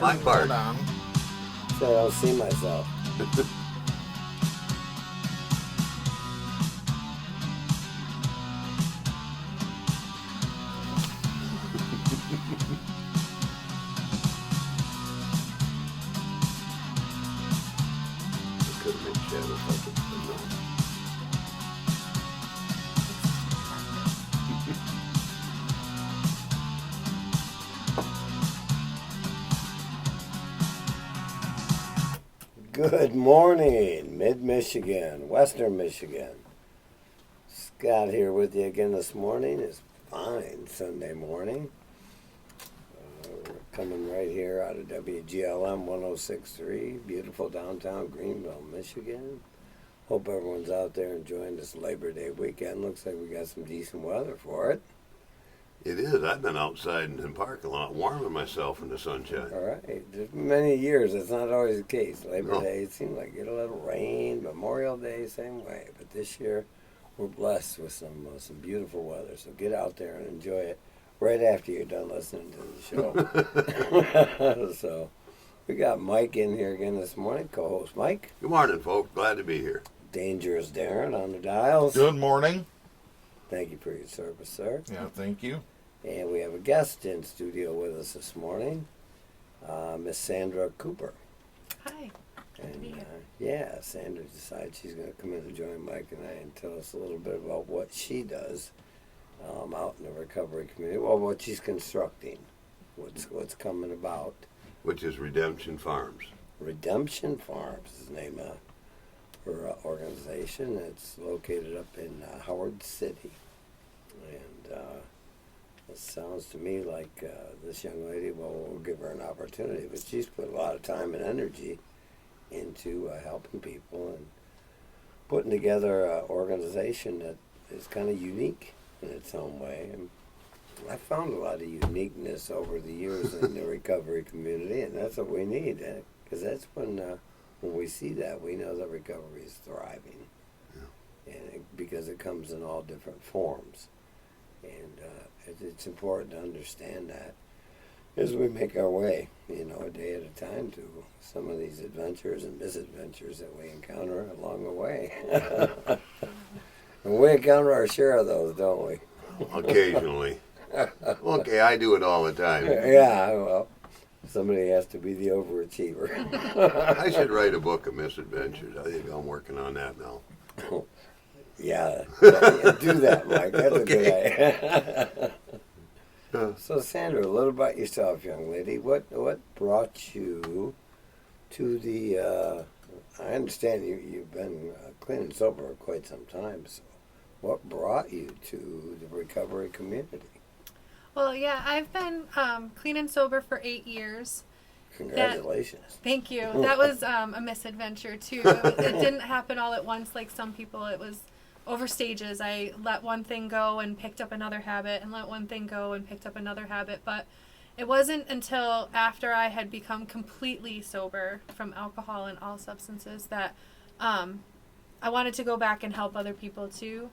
My part. On. So I don't see myself. Could have made shadow puppets, but no. Good morning, Mid-Michigan, Western Michigan. Scott here with you again this morning. It's fine Sunday morning. We're coming right here out of WGLM 106.3, beautiful downtown Greenville, Michigan. Hope everyone's out there enjoying this Labor Day weekend. Looks like we got some decent weather for it. It is. I've been outside in the parking lot warming myself in the sunshine. All right. There's many years it's not always the case. Labor No. Day, it seemed like get a little rain. Memorial Day, same way. But this year, we're blessed with some beautiful weather. So get out there and enjoy it right after you're done listening to the show. So we got Mike in here again this morning, co-host Mike. Good morning, folks. Glad to be here. Dangerous Darren on the dials. Good morning. Thank you for your service, sir. Yeah, thank you. And we have a guest in studio with us this morning, Miss Sandra Cooper. Hi. And Sandra decided she's going to come in and join Mike and I and tell us a little bit about what she does out in the recovery community. Well, what she's constructing, what's coming about. Which is Redemption Farms. Redemption Farms is the name of her organization. It's located up in Howard City. And it sounds to me like this young lady, well, we'll give her an opportunity, but she's put a lot of time and energy into helping people and putting together an organization that is kind of unique in its own way. And I found a lot of uniqueness over the years in the recovery community, and that's what we need, because that's when we see that, we know that recovery is thriving, and because it comes in all different forms. And it's important to understand that as we make our way, a day at a time to some of these adventures and misadventures that we encounter along the way. And we encounter our share of those, don't we? Occasionally. Okay, I do it all the time. Yeah, well, somebody has to be the overachiever. I should write a book of misadventures. I think I'm working on that now. Yeah, do that, Mike. That's a good idea. So, Sandra, a little about yourself, young lady. What brought you to the? I understand you've been clean and sober for quite some time. So, what brought you to the recovery community? Well, yeah, I've been clean and sober for 8 years. Congratulations. Thank you. That was a misadventure, too. It didn't happen all at once like some people. It was over stages. I let one thing go and picked up another habit, and let one thing go and picked up another habit. But it wasn't until after I had become completely sober from alcohol and all substances that I wanted to go back and help other people, too.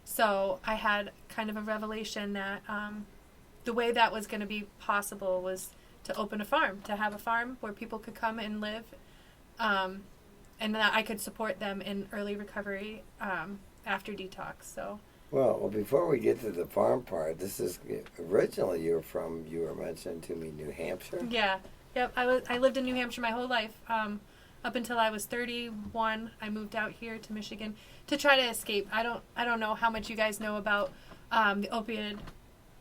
So I had kind of a revelation that the way that was going to be possible was to open a farm, to have a farm where people could come and live, and that I could support them in early recovery after detox. So. Well, before we get to the farm part, this is originally you were mentioning to me New Hampshire. Yeah, yep. I lived in New Hampshire my whole life. Up until I was 31, I moved out here to Michigan to try to escape. I don't know how much you guys know about the opioid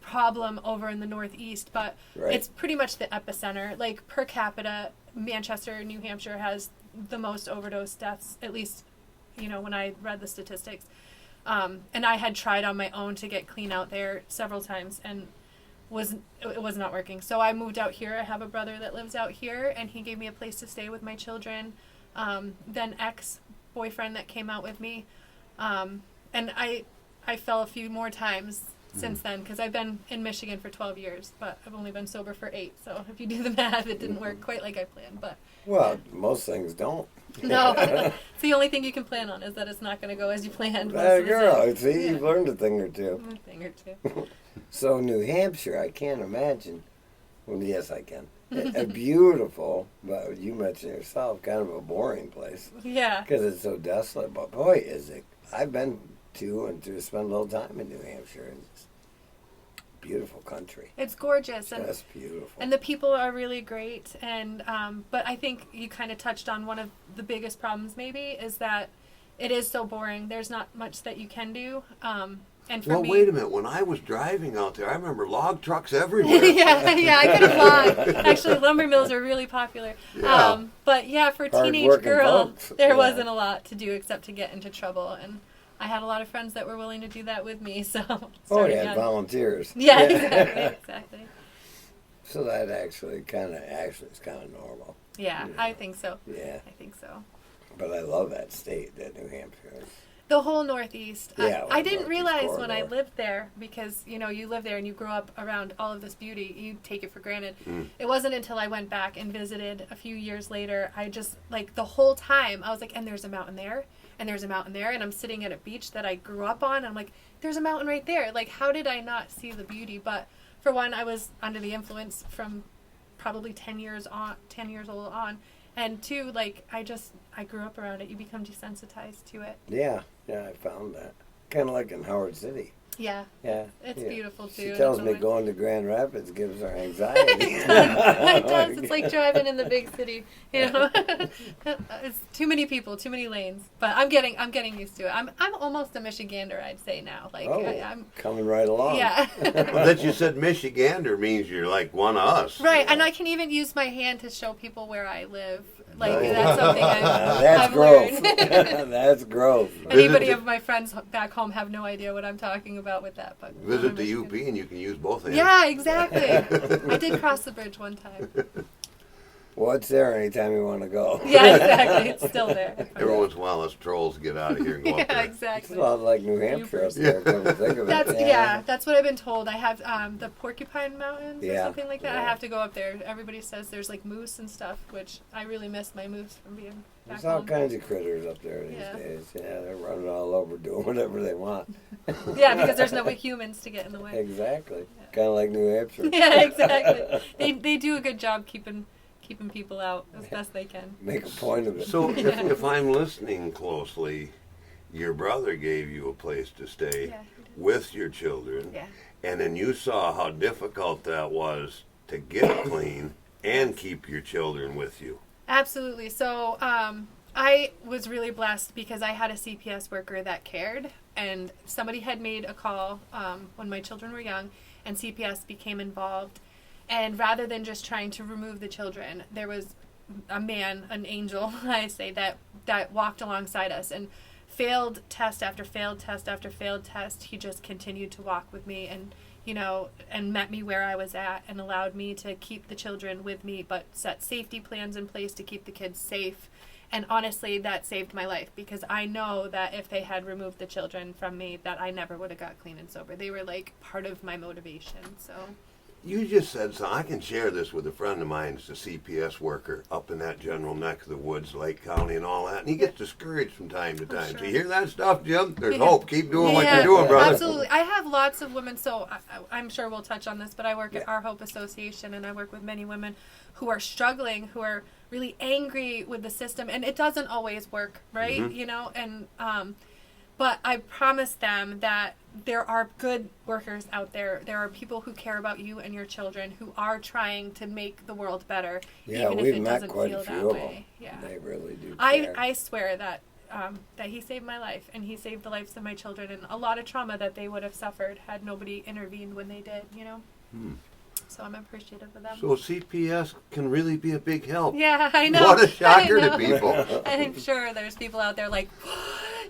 problem over in the Northeast, but Right. It's pretty much the epicenter. Like per capita, Manchester, New Hampshire has the most overdose deaths, at least, when I read the statistics. And I had tried on my own to get clean out there several times, and it was not working. So I moved out here. I have a brother that lives out here, and he gave me a place to stay with my children. Then ex-boyfriend that came out with me. And I fell a few more times since then, because I've been in Michigan for 12 years, but I've only been sober for 8. So if you do the math, it didn't work quite like I planned. But Well, most things don't. no, it's the only thing you can plan on is that it's not going to go as you planned. most That of the girl, time. see, Yeah. you've learned a thing or two. A thing or two. So New Hampshire, I can't imagine. Well, yes, I can. Beautiful, but you mentioned yourself, kind of a boring place Yeah. because it's so desolate. But boy, is it! I've been to spend a little time in New Hampshire, and it's beautiful country. It's gorgeous. Just beautiful. And the people are really great. And but I think you kind of touched on one of the biggest problems maybe is that it is so boring. There's not much that you can do. And for Well, me, wait a minute. When I was driving out there, I remember log trucks everywhere. yeah, I could have logged. Actually, lumber mills are really popular. Yeah. But yeah, for a teenage Hard-working girl, folks. there Yeah. wasn't a lot to do except to get into trouble. And I had a lot of friends that were willing to do that with me. So Oh started yeah, young. volunteers. Yeah, exactly. So that actually is kind of normal. Yeah, Yeah. I think so. Yeah, I think so. but I love that state, that New Hampshire is. The whole Northeast. Yeah, I didn't Northeast realize when I corridor. lived there because you live there and you grow up around all of this beauty. You take it for granted. Mm. It wasn't until I went back and visited a few years later. I just like the whole time I was like, and there's a mountain there, and there's a mountain there, and I'm sitting at a beach that I grew up on. I'm like, there's a mountain right there. Like, how did I not see the beauty? But for one, I was under the influence from probably 10 years old on. And two, like, I grew up around it. You become desensitized to it. Yeah, I found that. Kind of like in Howard City. Yeah. Yeah. It's yeah. beautiful, too. She and tells it's me always- going to Grand Rapids gives her anxiety. It does. It's like driving in the big city. You know, it's too many people, too many lanes. But I'm getting used to it. I'm almost a Michigander, I'd say now. Like Oh, I'm. coming right along. Yeah. Well, that you said Michigander means you're like one of us. Right, and I can even use my hand to show people where I live. Like Oh. that's something That's I've growth. learned. That's growth. Anybody Visit of my friends back home have no idea what I'm talking about with that. But Visit I'm the Michigan. UP and you can use both hands. Yeah, exactly. I did cross the bridge one time. Well, it's there anytime you want to go. Yeah, exactly. It's still there. Every once in a while, us trolls get out of here and go up Yeah, there. It's exactly. a lot like New Hampshire up there, come to think of it. That's what I've been told. I have the Porcupine Mountains or Yeah, something like that. I yeah. have to go up there. Everybody says there's like moose and stuff, which I really miss my moose from being back There's all home. kinds of critters up there these Yeah. days. Yeah, they're running all over doing whatever they want. Yeah, because there's no humans to get in the way. Exactly. Kind of like New Hampshire. Yeah, exactly. They do a good job keeping people out as best they can. Make a point of it. So if I'm listening closely, your brother gave you a place to stay Yeah. with your children, Yeah. and then you saw how difficult that was to get clean and keep your children with you. Absolutely. So I was really blessed because I had a CPS worker that cared, and somebody had made a call when my children were young, and CPS became involved. And rather than just trying to remove the children, there was a man, an angel, I say, that walked alongside us and failed test after failed test after failed test. He just continued to walk with me and, and met me where I was at and allowed me to keep the children with me, but set safety plans in place to keep the kids safe. And honestly, that saved my life because I know that if they had removed the children from me, that I never would have got clean and sober. They were like part of my motivation. So. You just said so. I can share this with a friend of mine who's a CPS worker up in that general neck of the woods, Lake County and all that, and he gets discouraged from time to time. sure. So you hear that stuff, Jim? There's Yeah. hope. Keep doing what you're doing, brother. Absolutely. I have lots of women, so I'm sure we'll touch on this, but I work at Yeah. Our Hope Association, and I work with many women who are struggling, who are really angry with the system, and it doesn't always work, right? Mhm. But I promise them that there are good workers out there. There are people who care about you and your children who are trying to make the world better, Yeah, even if we've it met doesn't quite feel a few that of them. way. Yeah. They really do care. I swear that he saved my life and he saved the lives of my children and a lot of trauma that they would have suffered had nobody intervened when they did, Hmm. So I'm appreciative of them. So CPS can really be a big help. Yeah, I know. What a shocker I to know. people. I'm sure there's people out there like,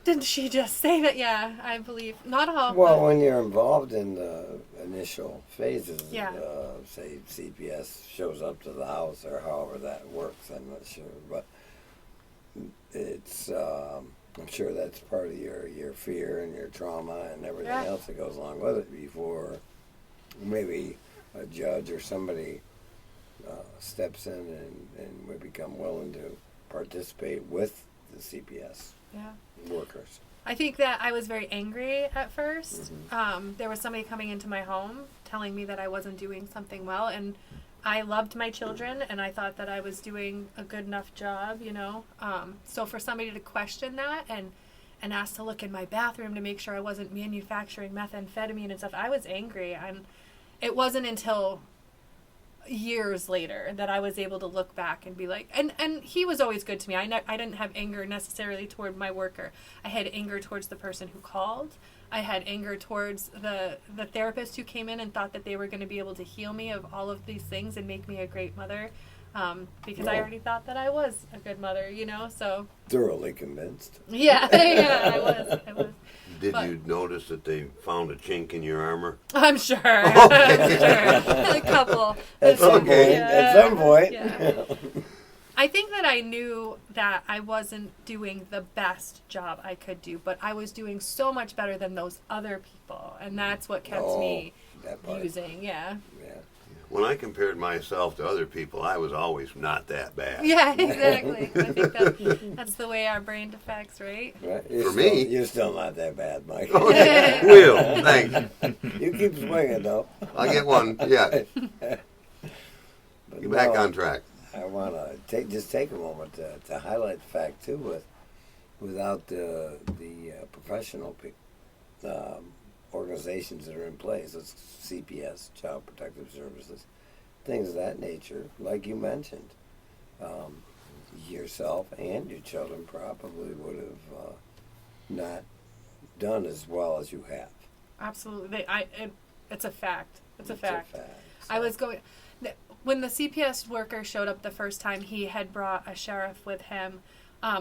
didn't she just save it? Yeah, I believe. Not all. Well, but- when you're involved in the initial phases, Yeah. say CPS shows up to the house or however that works, I'm not sure, but it's I'm sure that's part of your fear and your trauma and everything Yeah. else that goes along with it before maybe a judge or somebody steps in and we become willing to participate with the CPS yeah. workers. I think that I was very angry at first. Mm-hmm. There was somebody coming into my home telling me that I wasn't doing something well, and I loved my children, and I thought that I was doing a good enough job, you know. So for somebody to question that and ask to look in my bathroom to make sure I wasn't manufacturing methamphetamine and stuff, I was angry. It wasn't until years later that I was able to look back and be like, and he was always good to me. I didn't have anger necessarily toward my worker. I had anger towards the person who called. I had anger towards the therapist who came in and thought that they were going to be able to heal me of all of these things and make me a great mother, because I already thought that I was a good mother, you know. So Thoroughly convinced. yeah, yeah, I was. Did you notice that they found a chink in your armor? I'm sure. I'm sure. A couple. At some point. Yeah. At some point. Yeah. I think that I knew that I wasn't doing the best job I could do, but I was doing so much better than those other people, and that's what kept me that part. using. Yeah. Yeah. When I compared myself to other people, I was always not that bad. Yeah, exactly. I think that's the way our brain defects, right? Right. For me- You're still not that bad, Mike. Okay, Will, thanks. You keep swinging, though. I'll get one. Yeah, But get back no, on track. I want to take a moment to highlight the fact too, without the professional organizations that are in place, it's CPS, Child Protective Services, things of that nature, like you mentioned, yourself and your children probably would have not done as well as you have. Absolutely. It's a fact. It's a fact. So, I was going. When the CPS worker showed up the first time, he had brought a sheriff with him,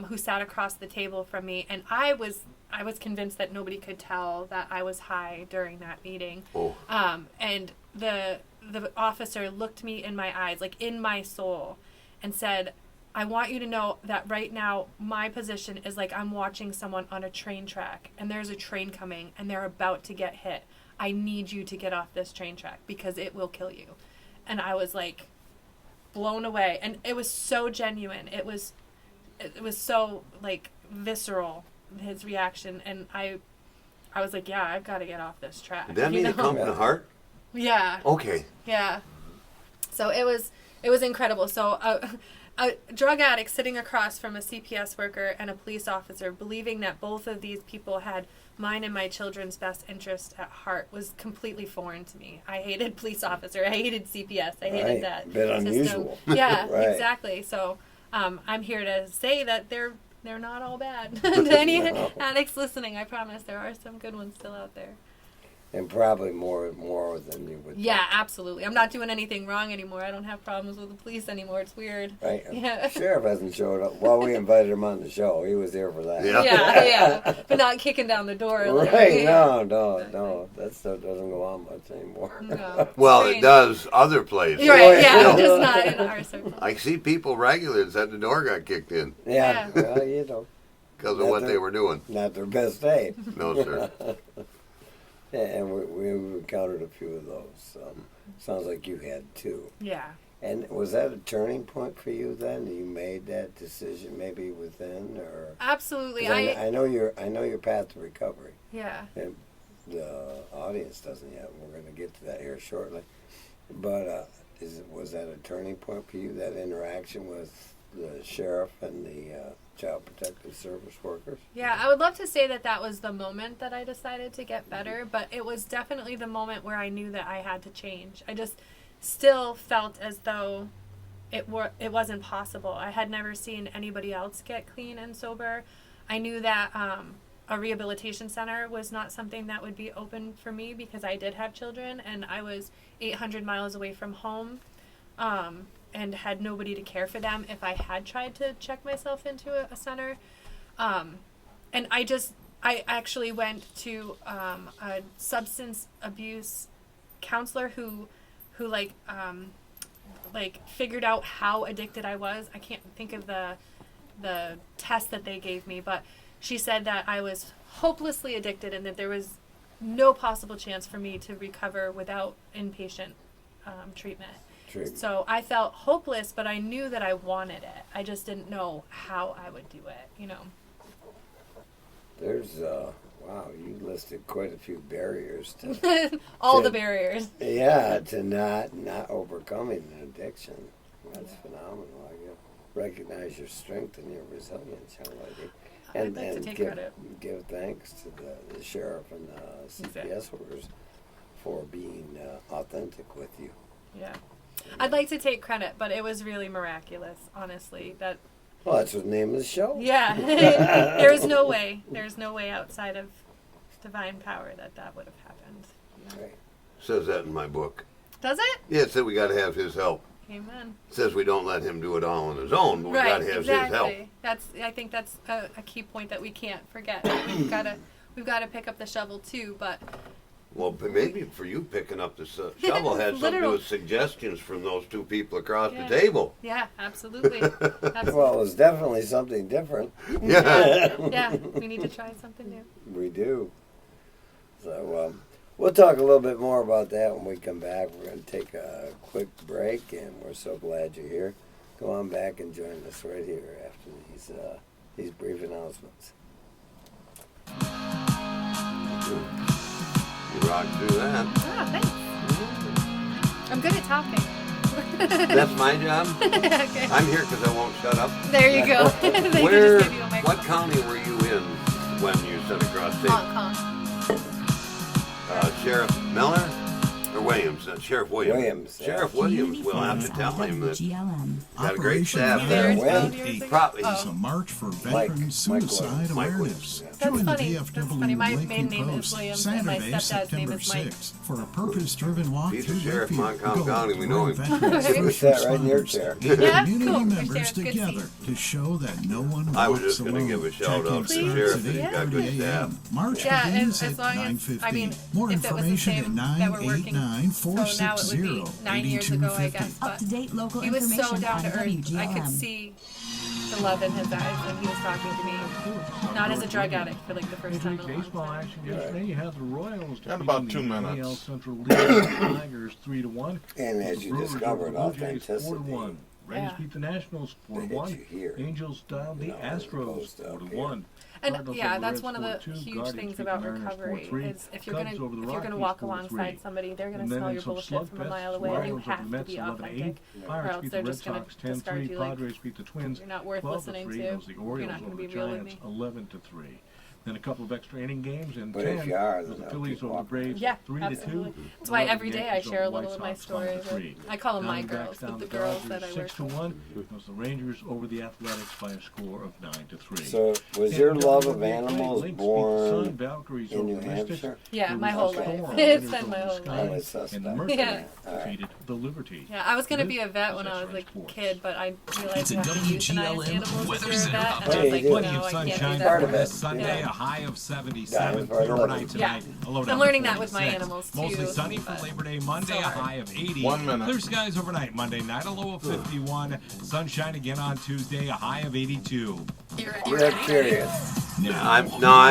who sat across the table from me, and I was convinced that nobody could tell that I was high during that meeting. Oh. And the officer looked me in my eyes, like in my soul, and said, "I want you to know that right now my position is like I'm watching someone on a train track, and there's a train coming, and they're about to get hit. I need you to get off this train track because it will kill you." And I was like blown away, and it was so genuine. It was so like visceral, his reaction, and I was like, yeah, I've got to get off this track. Did that mean it come from the heart? Yeah. Okay. Yeah. So it was incredible. So a drug addict sitting across from a CPS worker and a police officer, believing that both of these people had mine and my children's best interest at heart, was completely foreign to me. I hated police officer. I hated CPS. I hated that Bit system. unusual. Yeah, Right. Exactly. So I'm here to say that they're not all bad. To any addicts listening, I promise there are some good ones still out there. And probably more than you would. Yeah, absolutely. I'm not doing anything wrong anymore. I don't have problems with the police anymore. It's weird. Right. Yeah. Sheriff hasn't showed up. Well, we invited him on the show. He was here for that. Yeah. Yeah. But not kicking down the door. Like, Right. yeah. No. That stuff doesn't go on much anymore. No. Well, Strange. it does other places. You're right. Yeah, No. just not in our circle. I see people regular that said the door got kicked in Yeah. Yeah. Well, you know, because of Not what their- they were doing. not their best day. No, sir. And we encountered a few of those. Sounds like you had too. Yeah. And was that a turning point for you then? You made that decision maybe within, or Absolutely. 'cause I know your path to recovery. Yeah. And the audience doesn't yet. We're going to get to that here shortly. But was that a turning point for you? That interaction with the sheriff and the Child Protective Service workers? Yeah, I would love to say that was the moment that I decided to get better, but it was definitely the moment where I knew that I had to change. I just still felt as though it wasn't possible. I had never seen anybody else get clean and sober. I knew that a rehabilitation center was not something that would be open for me because I did have children and I was 800 miles away from home. And had nobody to care for them if I had tried to check myself into a center. And I actually went to a substance abuse counselor who figured out how addicted I was. I can't think of the test that they gave me, but she said that I was hopelessly addicted and that there was no possible chance for me to recover without inpatient treatment. So I felt hopeless, but I knew that I wanted it. I just didn't know how I would do it, you know. There's Wow, you listed quite a few barriers to All the barriers. to not overcoming an addiction. That's phenomenal. I recognize your strength and your resilience, young lady. I'd like to take credit. Give thanks to the sheriff and the CPS workers for being authentic with you. Yeah. I'd like to take credit, but it was really miraculous, honestly. Well, that's the name of the show. Yeah. There's no way outside of divine power that would have happened. Right. Says that in my book. Does it? Yeah, it said we got to have his help. Amen. It says we don't let him do it all on his own, but we got to have his help. I think that's a key point that we can't forget. We've got to pick up the shovel too, but Well, maybe for you picking up the shovel had something to do with suggestions from those two people across the table. Yeah, absolutely. Well, it was definitely something different. Yeah. Yeah, we need to try something new. We do. So we'll talk a little bit more about that when we come back. We're going to take a quick break, and we're so glad you're here. Go on back and join us right here after these brief announcements. You rock through that. Ah, thanks. I'm good at talking. That's my job. Okay. I'm here because I won't shut up. There you go. They Where? just gave you a microphone. What county were you in when you sat across state? Hong Kong. Sheriff Miller or Williams? Sheriff Williams. Williams, yeah. Sheriff Williams. We'll have to tell him that. Got a great staff You there. there 12 years ago? Probably. It's a march for veteran suicide Mike awareness. Williams. Join the That's funny. DFW My Lakeview maiden name is Post Williams and my Saturday, stepdad's name September is Mike. 6th for a purpose-driven walk He's through the sheriff of Lakeview. Montcalm County. We know him. Veterans, We first sat right in your responders, chair. and Yeah, community cool. members Sheriff, good together to show that no one I was walks just going to alone. give a shout out to the Check-in sheriff. starts He's at got good 8:30 staff. a.m. March Yeah, begins as at long as, 9:15. More if it was the information same at that we're working, 989-460-8250. so now it would be 9 years ago, I guess. But Up-to-date local he was so information down on to earth. I could WGLM. see the love in his eyes when he was talking to me. Not as a drug addict for like the first time in a long Baseball time. action yesterday. You had the Royals Got about defeating 2 the minutes. AL Central League Tigers 3-1. And as The you Brewers discovered, over the Blue Jays authenticity. 4-1. Rangers Yeah. beat the Nationals They hit 4-1. you here. Angels down the You know, as Astros opposed to up 4-1. And Cardinals yeah, over the that's Reds one of the 4-2. huge Guardians things beat the about Mariners recovery 4-3. is if you're Cubs over the gonna Rockies walk 4-3. alongside somebody, they're gonna And then smell in your some bullshit from a slugfests, mile away, and you Royals over have the to Mets be 11-8. authentic, or Pirates else beat they're the Red just gonna Sox discard 10-3. you like Padres beat the Twins you're not worth 12-3. listening to. It was the You're Orioles not gonna over be the real with Giants me. 11-3. Then a couple of extra inning games and But 10. if you are, was then the they'll Phillies keep over the walking. Braves Yeah, 3-2. absolutely. That's why every day I Yankees share a over the little of my White Sox story. 5-3. I call them my Diamondbacks girls, down the the girls that Dodgers I work with. 6-1. It was the Rangers over the Athletics by a score of 9-3. So, was your love of animals born in New Hampshire? Yeah, my whole life. Storm, It's Rangers been over my the whole Sky, I life. was suspect. And the Mercury Yeah. defeated the Liberty. Yeah, I was gonna This be a vet when is I was like X-Ray a Sports. kid, but I realized It's you a have to euthanize WGLM animals weather if you're a center vet, and I update. was like, Plenty no, of I can't do sunshine Part that. of it. Sunday, Yeah. a high of Dying 77, for a clear living. overnight tonight. Yeah. A low I'm down learning to that with my 46. animals, Mostly too, sunny for but Labor Day Monday, a hard. high of 80. 1 minute. Clear skies overnight Monday night, a low of 51. Sunshine again on Tuesday, a high of 82. You're curious. I'm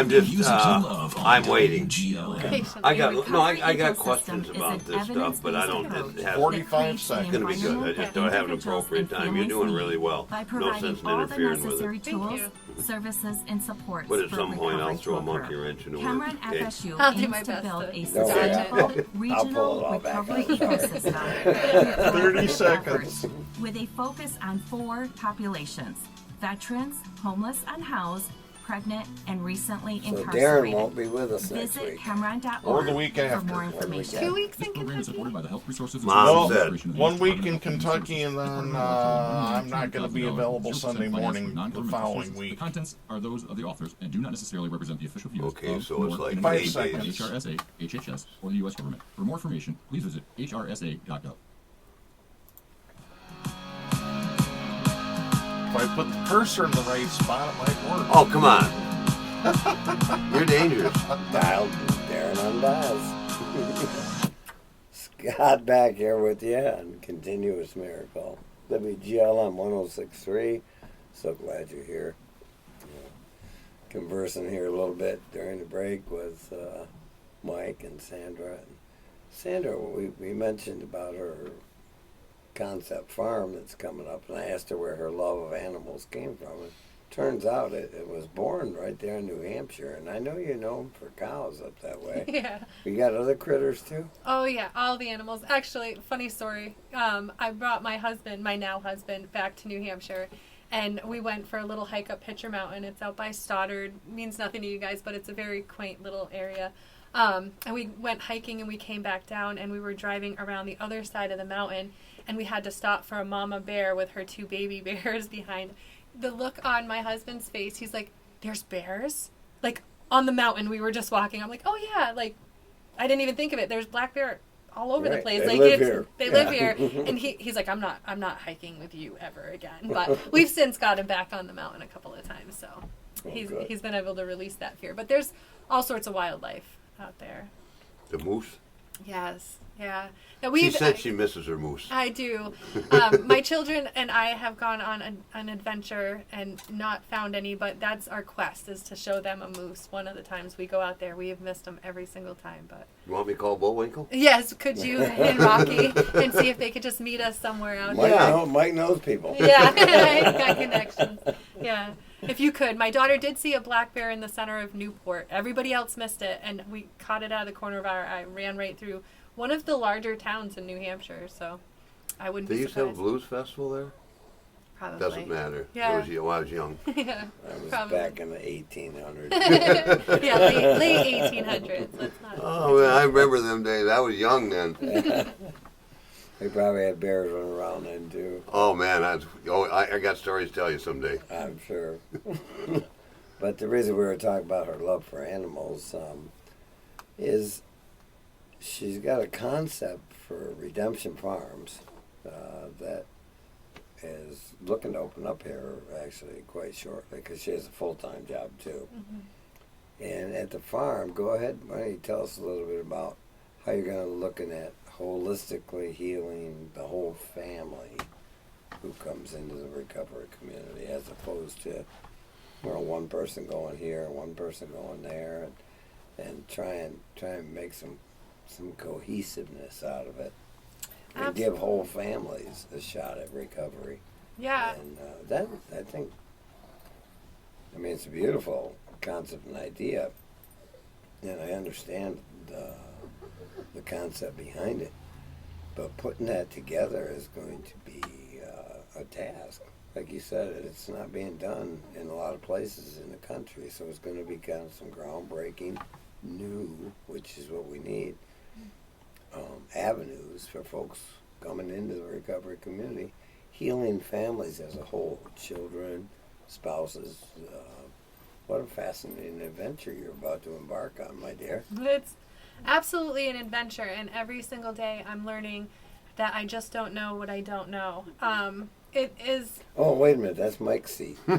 just, I'm waiting. Patiently. I got questions about this stuff, but I don't. It has 45 seconds. It's gonna be good. I just don't have an appropriate time. You're doing really well. By No providing sense in all the interfering with necessary it. Thank tools, you. services, and supports But at for some point, I'll recovery throw a to monkey occur. wrench in the Cameron works. Okay. FSU I'll do aims my to best build to- a Don't sustainable, worry, I'll pull it regional all back recovery out. ecosystem. 30 seconds. With a focus on 4 populations: veterans, homeless, unhoused, pregnant, and recently So Darren incarcerated. won't be with us next Visit week. Cameron.org Or the week for after. more information. 2 weeks in This program is Kentucky. supported by the Health Resources Mom Well, said. 1 week in Kentucky, and then I'm not going to be available 0% Sunday finance morning for the non-governmental following sources. week. The contents are those of the authors and do not necessarily represent the official views Okay, of so it's nor like any 5 agency, seconds. HRSA, HHS, or the U.S. government. For more information, please visit hrsa.gov. If I put the cursor in the right spot, it might work. Oh, come on. You're dangerous. Dialed Darren on dials. Scott back here with you on Continuous Miracle. WGLM 106.3. So glad you're here. Conversing here a little bit during the break with Mike and Sandra. Sandra, we mentioned about her concept farm that's coming up, and I asked her where her love of animals came from. And turns out it was born right there in New Hampshire, and I know you're known for cows up that way. Yeah. You got other critters too? Oh yeah, all the animals. Actually, funny story. I brought my now husband, back to New Hampshire, and we went for a little hike up Pitcher Mountain. It's out by Stoddard. Means nothing to you guys, but it's a very quaint little area. And we went hiking, and we came back down, and we were driving around the other side of the mountain, and we had to stop for a mama bear with her 2 baby bears behind. The look on my husband's face, he's like, "There's bears? Like, on the mountain we were just walking." I'm like, "Oh yeah, like, I didn't even think of it. There's black bear all over the place. They Like, live here. They live here." And he's like, I'm not hiking with you ever again. But we've since got him back on the mountain a couple of times, so good. he's been able to release that fear. But there's all sorts of wildlife out there. The moose? Yes, yeah. Now She said she misses her moose. I do. My children and I have gone on an adventure and not found any, but that's our quest, is to show them a moose. One of the times we go out there, we have missed them every single time. But You want me to call Bullwinkle? yes, could you and Rocky and see if they could just meet us somewhere out Mike, there? Mike knows people. Yeah, I got connections. Yeah. If you could. My daughter did see a black bear in the center of Newport. Everybody else missed it, and we caught it out of the corner of our eye, ran right through one of the larger towns in New Hampshire, so I wouldn't They be used to have a surprised. blues festival there? Probably. Doesn't matter. Yeah. It was, when I was young. Yeah, That was probably. back in the 1800s. Yeah, late 1800s. Let's not. Oh, man, I remember them days. I was young then. They probably had bears running around then too. Oh, man, I got stories to tell you someday. I'm sure. But the reason we were talking about her love for animals is she's got a concept for Redemption Farms that is looking to open up here actually quite shortly, because she has a full-time job too. And at the farm, go ahead, why don't you tell us a little bit about how you're going to looking at holistically healing the whole family who comes into the recovery community, as opposed to one person going here, one person going there, and try and make some cohesiveness out of it, and give whole families a shot at recovery. Yeah. And that, I think, it's a beautiful concept and idea, and I understand the concept behind it, but putting that together is going to be a task. Like you said, it's not being done in a lot of places in the country, so it's going to be kind of some groundbreaking, new, which is what we need, avenues for folks coming into the recovery community, healing families as a whole, children, spouses. What a fascinating adventure you're about to embark on, my dear. It's absolutely an adventure, and every single day I'm learning that I just don't know what I don't know. It is. Oh, wait a minute, that's Mike's seat. We'll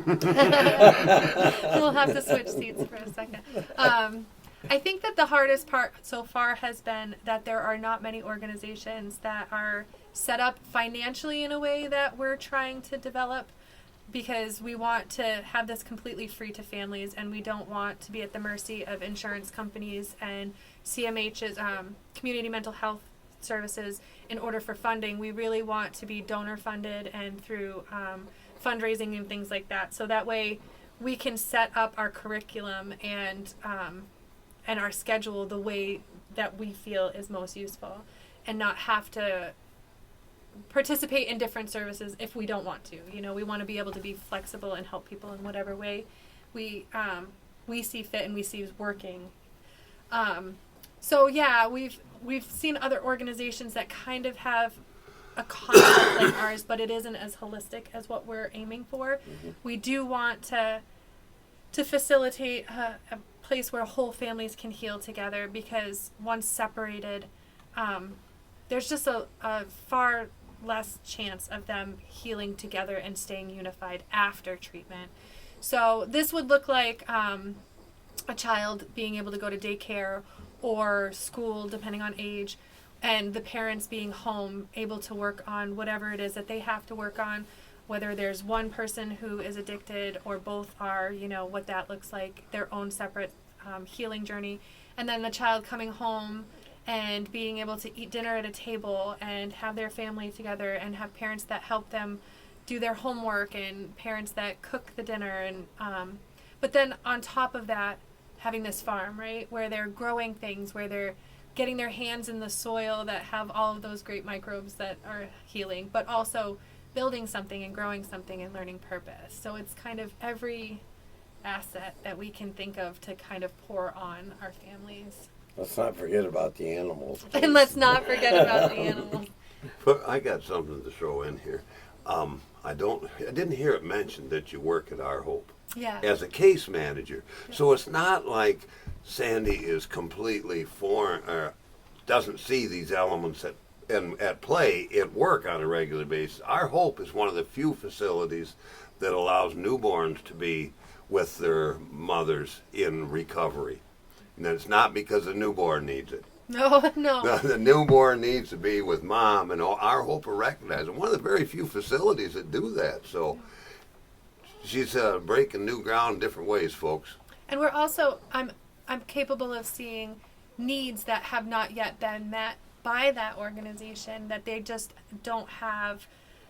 have to switch seats for a second. I think that the hardest part so far has been that there are not many organizations that are set up financially in a way that we're trying to develop, because we want to have this completely free to families, and we don't want to be at the mercy of insurance companies and CMH's community mental health services in order for funding. We really want to be donor funded and through fundraising and things like that, so that way we can set up our curriculum and our schedule the way that we feel is most useful, and not have to participate in different services if we don't want to. We want to be able to be flexible and help people in whatever way we see fit and we see is working. So yeah, we've seen other organizations that kind of have a concept like ours, but it isn't as holistic as what we're aiming for. We do want to facilitate a place where whole families can heal together, because once separated, there's just a far less chance of them healing together and staying unified after treatment. So this would look like a child being able to go to daycare or school, depending on age, and the parents being home, able to work on whatever it is that they have to work on, whether there's one person who is addicted or both are, what that looks like, their own separate healing journey. And then the child coming home and being able to eat dinner at a table and have their family together and have parents that help them do their homework, and parents that cook the dinner, and but then on top of that, having this farm, right, where they're growing things, where they're getting their hands in the soil that have all of those great microbes that are healing, but also building something and growing something and learning purpose. So it's kind of every asset that we can think of to kind of pour on our families. Let's not forget about the animals. And let's not forget about the animals. But I got something to throw in here. I didn't hear it mentioned that you work at Our Hope Yeah. as a case manager. So it's not like Sandy is completely foreign or doesn't see these elements at play at work on a regular basis. Our Hope is one of the few facilities that allows newborns to be with their mothers in recovery. And it's not because the newborn needs it. No. The newborn needs to be with mom, and Our Hope are recognizing one of the very few facilities that do that. So she's breaking new ground in different ways, folks. And we're also, I'm capable of seeing needs that have not yet been met by that organization, that they just don't have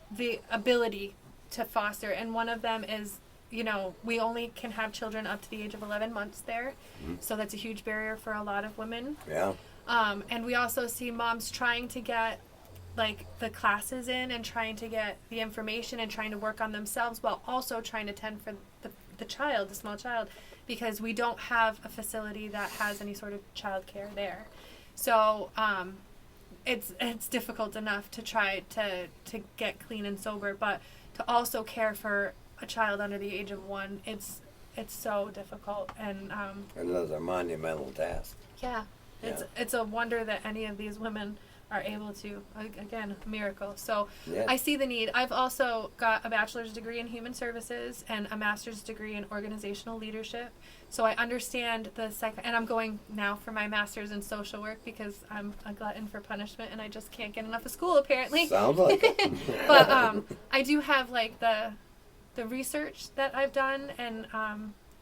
the ability to foster. And one of them is, we only can have children up to the age of 11 months there. Mm-hmm. So that's a huge barrier for a lot of women. Yeah. And we also see moms trying to get the classes in and trying to get the information and trying to work on themselves while also trying to tend for the small child, because we don't have a facility that has any sort of child care there. So it's difficult enough to try to get clean and sober, but to also care for a child under the age of 1, it's so difficult. And another monumental task. Yeah. It's a wonder that any of these women are able to. Again, a miracle. So Yeah. I see the need. I've also got a bachelor's degree in human services and a master's degree in organizational leadership. So I understand and I'm going now for my master's in social work because I'm a glutton for punishment and I just can't get enough of school apparently. Sounds like it. But I do have the research that I've done and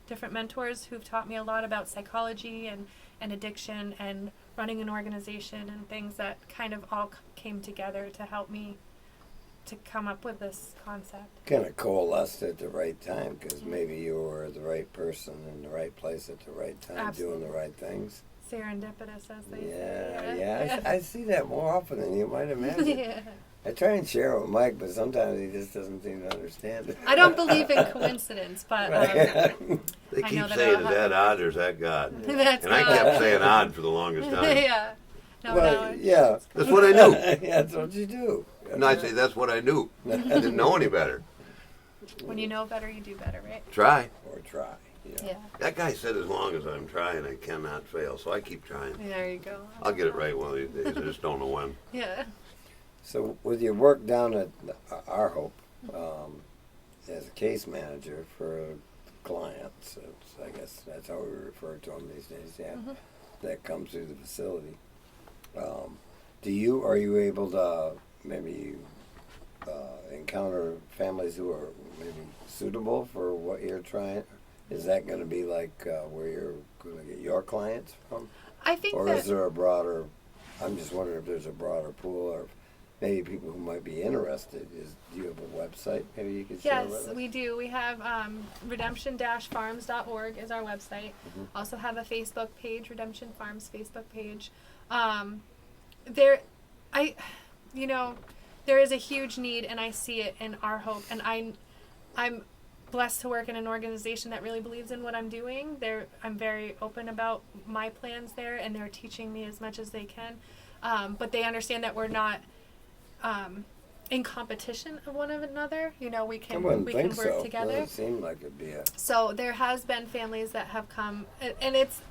different mentors who've taught me a lot about psychology and addiction and running an organization and things that kind of all came together to help me to come up with this concept. Kind of coalesced at the right time because maybe you were the right person in the right place at the right time. Absolutely. Doing the right things. Serendipitous, as they Yeah, say. yeah. I see that more often than you might imagine. Yeah. I try and share it with Mike, but sometimes he just doesn't seem to understand it. I don't believe in coincidence, but They I keep know that saying, I'll is that have- odd or is that God? that's And I not- kept saying odd for the longest time. Yeah. No, Well, no. yeah. That's what I knew. Yeah, that's what you do. And I say, that's what I knew. I didn't know any better. When you know better, you do better, right? Try. Or try. Yeah. That guy said as long as I'm trying, I cannot fail. So I keep trying. There you go. I'll get it right one of these days. I just don't know when. Yeah. So with your work down at Our Hope, as a case manager for clients, I guess that's how we refer to them these days, yeah, that come through the facility. Are you able to maybe encounter families who are maybe suitable for what you're trying? Is that going to be like where you're going to get your clients from? I think Or that is there a broader, I'm just wondering if there's a broader pool or maybe people who might be interested. Do you have a website maybe you could share with yes, us? we do. We have redemption-farms.org is our website. Also have a Facebook page, Redemption Farms Facebook page. There is a huge need, and I see it in Our Hope, and I'm blessed to work in an organization that really believes in what I'm doing. I'm very open about my plans there, and they're teaching me as much as they can. But they understand that we're not in competition of one another. We can work together. Doesn't seem like it'd be a. So there has been families that have come, and it's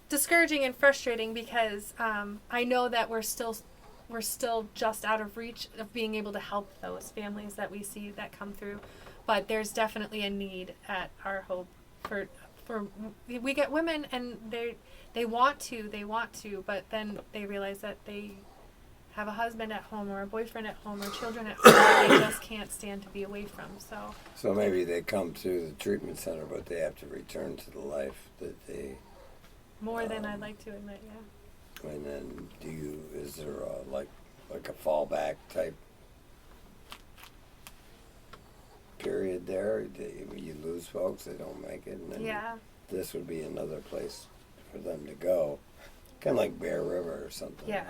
discouraging and frustrating because I know that we're still just out of reach of being able to help those families that we see that come through. But there's definitely a need at Our Hope for we get women and they want to, but then they realize that they have a husband at home or a boyfriend at home or children at home that they just can't stand to be away from. So maybe they come to the treatment center, but they have to return to the life that they. More than I'd like to admit, yeah. And then is there like a fallback type there, you lose folks, they don't make it, and then Yeah. this would be another place for them to go. Kind of like Bear River or something. Yeah.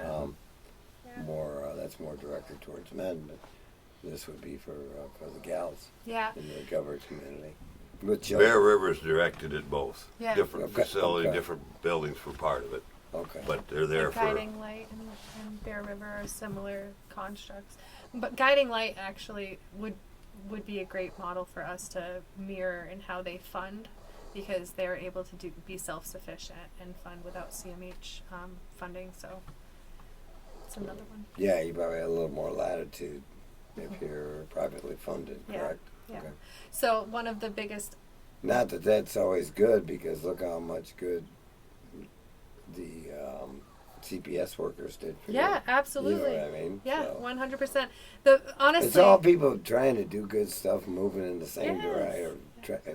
Yeah. That's more directed towards men, but this would be for the gals Yeah. in the Governor community. With children. Bear River's directed at both. Yeah. Different Okay, facility, okay. different buildings for part of it. Okay. But they're there And for. Guiding Light and Bear River are similar constructs, but Guiding Light actually would be a great model for us to mirror in how they fund, because they're able to be self-sufficient and fund without CMH funding. So it's another one. Yeah, you probably have a little more latitude if you're privately funded, Yeah, correct? yeah. Okay. So one of the biggest. Not that that's always good, because look how much good the CPS workers did for you. Yeah, absolutely. You know what I mean? Yeah, So, 100%. The honestly. it's all people trying to do good stuff, moving in the same Yes. direction,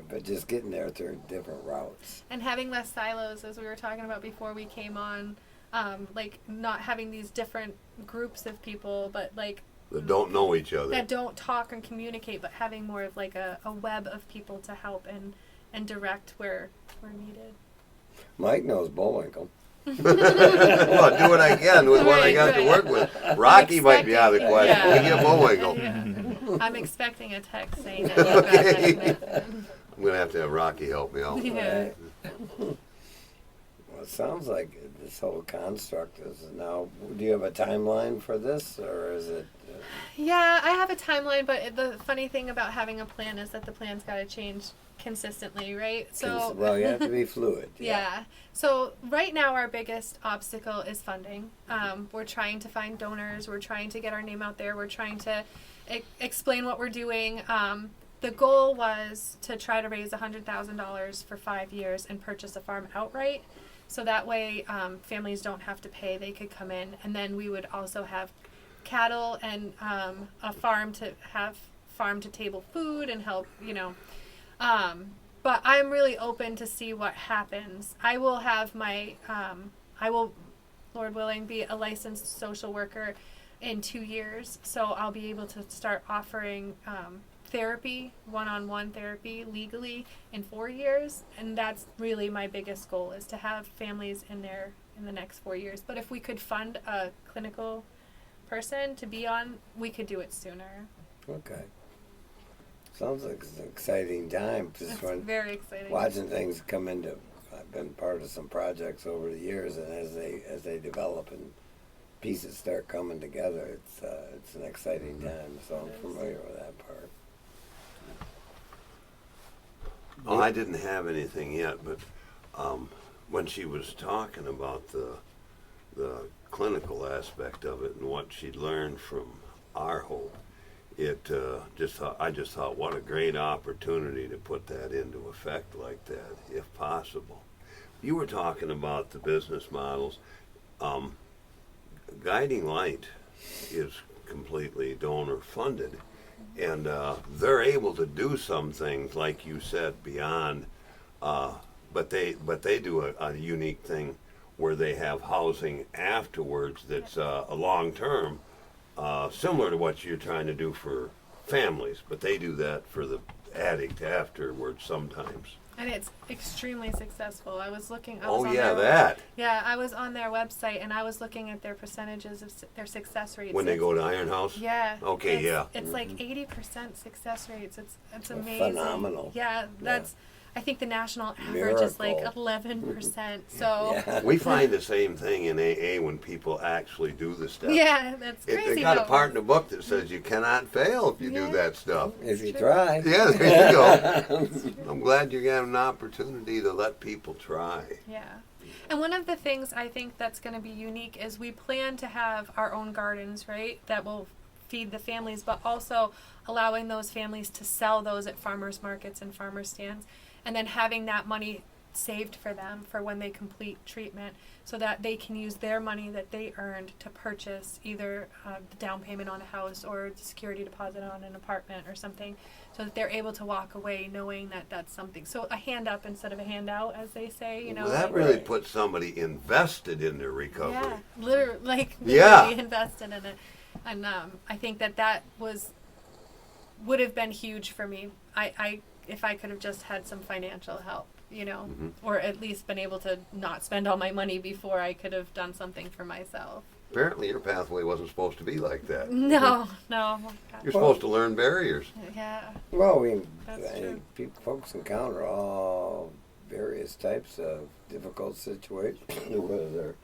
but just getting there through different routes. And having less silos, as we were talking about before we came on, like not having these different groups of people, but like That don't know each other. that don't talk and communicate, but having more of like a web of people to help and direct where needed. Mike knows Bullwinkle. Well, do what I can with what I got to work with. Rocky might be out of the question. Yeah. We get Bullwinkle. Yeah. I'm expecting a text saying that. You've got that Okay. connection. I'm gonna have to have Rocky help me out. Yeah. Well, it sounds like this whole construct is now. Do you have a timeline for this, or is it? Yeah, I have a timeline, but the funny thing about having a plan is that the plan's got to change consistently, right? So Well, you have to be fluid. yeah. So right now our biggest obstacle is funding. We're trying to find donors. We're trying to get our name out there. We're trying to explain what we're doing. The goal was to try to raise $100,000 for 5 years and purchase a farm outright. So that way families don't have to pay. They could come in, and then we would also have cattle and a farm to have farm-to-table food and help, but I'm really open to see what happens. I will have Lord willing, be a licensed social worker in 2 years. So I'll be able to start offering therapy, one-on-one therapy legally in 4 years. And that's really my biggest goal, is to have families in there in the next 4 years. But if we could fund a clinical person to be on, we could do it sooner. Okay. Sounds like it's an exciting time. Just It's when very exciting. watching things come into. I've been part of some projects over the years, and as they develop and pieces start coming together, it's an exciting time. So I'm familiar with that part. Oh, I didn't have anything yet, but when she was talking about the clinical aspect of it and what she'd learned from our hope, I just thought what a great opportunity to put that into effect like that, if possible. You were talking about the business models. Guiding Light is completely donor funded, and they're able to do some things, like you said, beyond. But they do a unique thing where they have housing afterwards that's a long term. Similar to what you're trying to do for families, but they do that for the addict afterwards sometimes. And it's extremely successful. I was looking. Oh yeah, that. Yeah, I was on their website and I was looking at their percentages of their success rates. When they go to Iron House? Yeah. Okay, yeah. It's like 80% success rates. It's amazing. Phenomenal. Yeah, that's. I think the national average is like Miracle. 11%. So. Yeah. We find the same thing in AA when people actually do the stuff. Yeah, that's crazy. They got a though. part in the book that says you cannot fail if you do Yeah. that stuff. If you try. Yeah, there you go. I'm glad you're getting an opportunity to let people try. Yeah. And one of the things I think that's going to be unique is we plan to have our own gardens, right? That will feed the families, but also allowing those families to sell those at farmers markets and farmers stands, and then having that money saved for them for when they complete treatment, so that they can use their money that they earned to purchase either the down payment on a house or the security deposit on an apartment or something, so that they're able to walk away knowing that that's something. So a hand up instead of a handout, as they say, you know. Well, that like- really puts somebody invested in their recovery. Yeah, literally Yeah. invested in it. And I think that was would have been huge for me. If I could have just had some financial help, you know, or at least been able to not spend all my money before I could have done something for myself. Apparently, your pathway wasn't supposed to be like that. No. You're supposed to learn barriers. Yeah. Well, That's true. folks encounter all various types of difficult situations, whether they're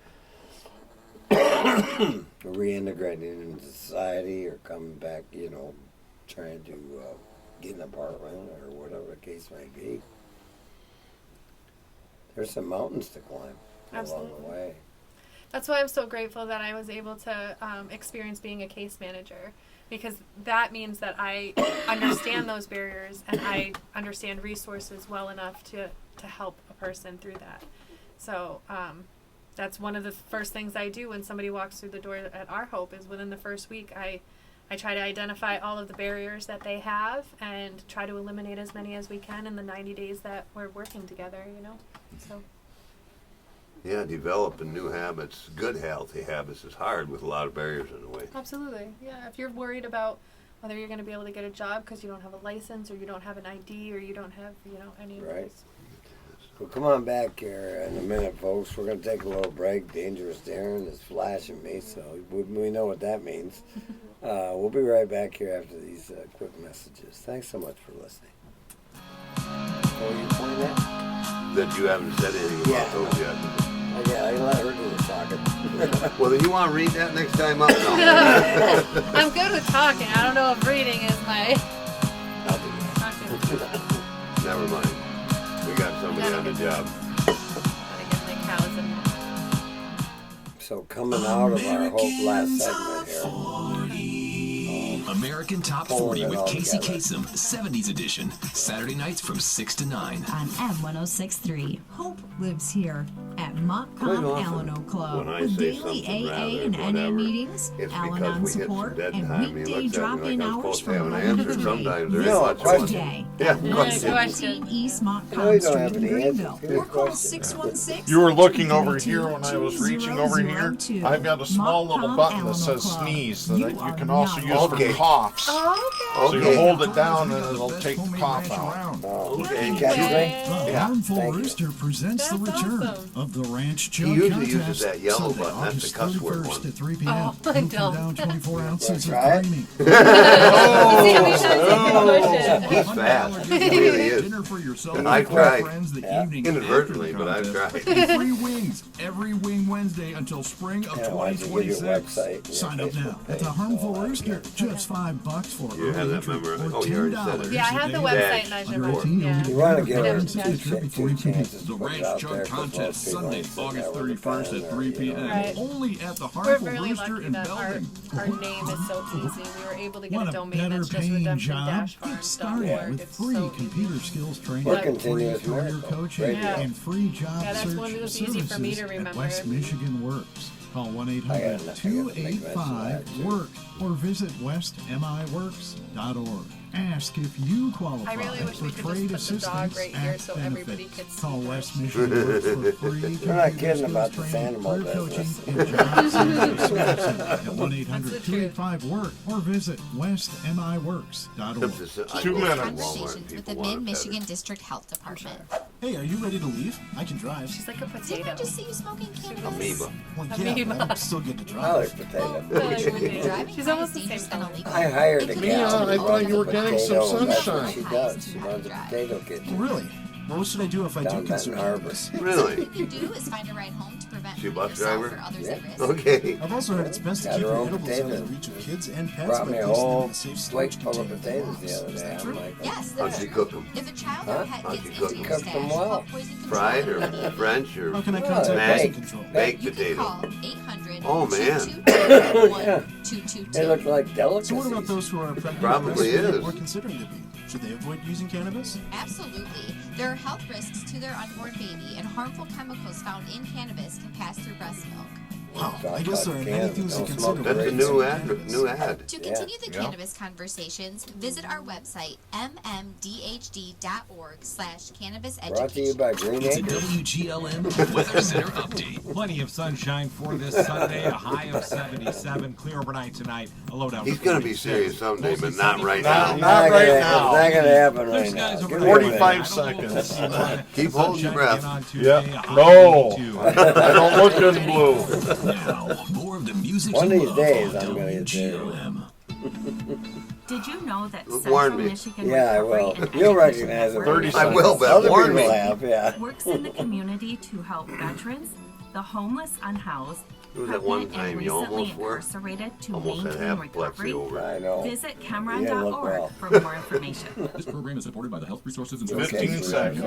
reintegrating into society or coming back, you know, trying to get an apartment or whatever the case may be. There's some mountains to climb along the way. That's why I'm so grateful that I was able to experience being a case manager, because that means that I understand those barriers and I understand resources well enough to help a person through that. So that's one of the first things I do when somebody walks through the door at Our Hope is within the first week I try to identify all of the barriers that they have and try to eliminate as many as we can in the 90 days that we're working together, you know. So. Yeah, developing new habits, good healthy habits, is hard with a lot of barriers in the way. Absolutely. Yeah. If you're worried about whether you're going to be able to get a job because you don't have a license or you don't have an ID or you don't have, you know, any of those. Well, come on back here in a minute, folks. We're going to take a little break. Dangerous Darren is flashing me, so we know what that means. We'll be right back here after these quick messages. Thanks so much for listening. What were you pointing at? That you haven't said anything about those yet. Yeah, I let her do the talking. Well, then you want to read that next time up? No. I'm good with talking. I don't know if reading is my. I'll do that. Talking. Never mind. We got somebody on the job. Gotta get my cows in there. So coming out of our Hope last segment here. American Top Pulling 40 it with all Casey together. Kasem, 70s edition, Saturday nights from 6 to 9. On M1063. Hope lives here at Quite Montcalm often, Alano Club when I with say daily something AA rather and whatever, NA meetings, it's Al-Anon because we hit some support, dead and time. He weekday looks at me drop-in like I'm hours supposed to have from an 11 to answer. 3. Sometimes there No, ain't much question. one. Today Yeah, at question. 117 East No, Montcalm you don't Street have in any answers. Greenville, Good or call question. 616. You were looking over here when I was reaching over here. 2002. I've got a small little button that says Montcalm sneeze that Alano you Club. can also use Okay. for coughs. Oh, So you Okay. hold it down and it'll take the cough out. Oh, Okay. you got your drink? okay. Yeah. Harmful Thank you. Rooster presents the That's return awesome. of the Ranch Jug He usually Contest. uses that yellow Sunday, button. That's the August cuss word 31st one. at 3 p.m. Oh, I Who can don't. down 24 ounces of Right. creamy. See how many times I can push it. He's fast. He really is. Dinner for yourself And and I've your tried. friends the Yeah. evening Inadvertently, after the but I've contest. tried. And free wings every Wing Wednesday until spring of Yeah, why don't you give your 2026. website and your Sign up Facebook now page at the Harmful so I Rooster. can- Just $5 for You have early that entry memorized. or Oh, you already said it. $10 Yeah, I have the a day. website and I Dash should Under write. 18, Yeah. You want to give her Yeah. two before you can chances The to put it Ranch out Jug there, 'cause Contest, most people Sunday, ain't sitting August there with a 31st pen at or, 3 you know, p.m. Right. Only at the We're Harmful really Rooster lucky in that Belden. our name is so easy. We were able to get Want a a domain better that's just paying job? redemption-farms.org. Get started with It's free so computer easy. skills training, Or Yeah. free continuous career miracle. coaching, Radio. and free job Yeah, that's search one that was services easy for me to at remember. West Michigan Works. Call I gotta make mention of that, too. 1-800-285-WORK or visit westmiworks.org. Ask if you qualify I really wish for we could trade just put the dog assistance right here and so everybody benefits. could see Call her. West Michigan Works for free You're not computer kidding about skills this training, animal career coaching, business. and job search services at That's the 1-800-285-WORK or visit westmiworks.org. 2 minutes. Conversations with the Mid-Michigan District Health Department. Hey, are you ready to leave? I can drive. She's like a Didn't potato. I just see you smoking cannabis? Amoeba. Well, Amoeba. but I still get to I drive. like potato. Driving She's high almost is the dangerous same and color. illegal. I hired a It could gal. lead to I thought you were potato. getting some Potato, that's sunshine. what she does. She runs a potato kitchen Really? Well, what should I do if I down do Benton consume Harbor. cannabis? Really? Something you can do is find a ride home to prevent She a bus yourself driver? or others Yeah. at risk. Okay. I've also heard it's best to Got keep her your own edibles out of potatoes. the reach of kids and pets Brought by me a placing them whole in a safe plate storage full of container. potatoes the other day. I'm like, Yes, How'd that's she true. cook them? If a child Huh? or pet How'd gets you into cook your them? Cooked them stash, well. call poison control Fried or immediately. French or How can I Well, contact baked. poison control? baked You can potato? call 800 Oh, man. 222 they look like delicacies. So what about those who are pregnant, Probably breastfeeding, is. or considering to be? Should they avoid using cannabis? Absolutely. There are health risks to their unborn baby, and harmful chemicals found in cannabis can pass through breast milk. Wow, Talk I guess about there are many cannabis. things to Don't consider. smoke when That's a grapes. new considering ad. New ad. To Yeah. continue the Yeah. cannabis conversations, visit our website, mmdhd.org/cannabis Brought to you education. by Green It's a Acres. WGLM Weather Center update. Plenty of sunshine for this Sunday. A high of 77. Clear overnight tonight. A low down. He's to going to be 46. serious someday, Mostly but not sunny right for now. Sunday. Not right It's now. not gonna happen Blue right skies now. over Give the me a 45 minute. Idaho, seconds. 51. Keep holding your Sunshine breath. again on Tuesday. Yep. A high No. of 82. I don't look as blue. Now, more of the music One of you these love days, on I'm gonna get there. WGLM. Did you know that Warn Central me. Michigan Yeah, I Recovery will. and You'll Education recognize it. Network 30 I will, but Other warn people me. have, yeah. works in the community to help veterans, the homeless, unhoused, It was that one pregnant, time and you recently almost were. incarcerated to Almost had maintain apoplexy recovery. over it. I know. Visit You didn't look Cameron.org well. for more information. This program is supported by the Health Resources and 15 seconds.